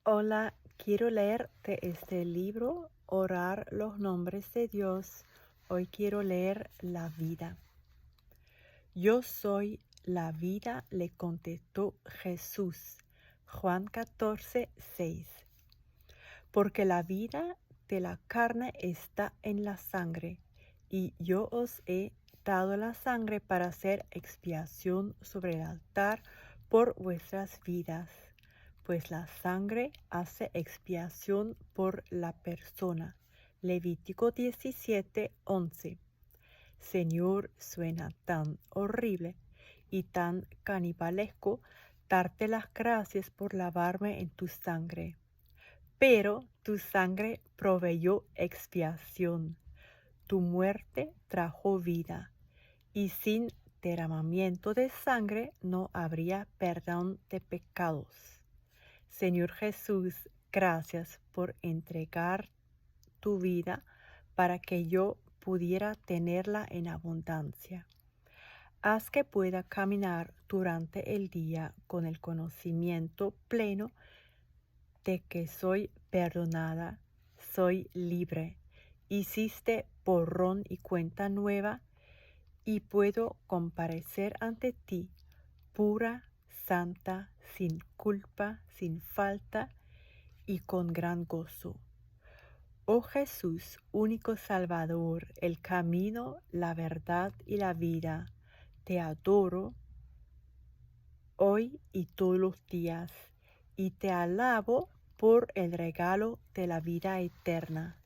Hola, quiero leerte este libro, Orar los nombres de Dios. Hoy quiero leer la vida. Yo soy la vida, le contestó Jesús. Juan 14:6. Porque la vida de la carne está en la sangre, y yo os he dado la sangre para hacer expiación sobre el altar por vuestras vidas, pues la sangre hace expiación por la persona. Levítico 17:11. Señor, suena tan horrible y tan canibalesco darte las gracias por lavarme en tu sangre. Pero tu sangre proveyó expiación, tu muerte trajo vida, y sin derramamiento de sangre no habría perdón de pecados. Señor Jesús, gracias por entregar tu vida para que yo pudiera tenerla en abundancia. Haz que pueda caminar durante el día con el conocimiento pleno de que soy perdonada, soy libre. Hiciste borrón y cuenta nueva, y puedo comparecer ante ti, pura, santa, sin culpa, sin falta y con gran gozo. Oh Jesús, único Salvador, el camino, la verdad y la vida, te adoro hoy y todos los días, y te alabo por el regalo de la vida eterna.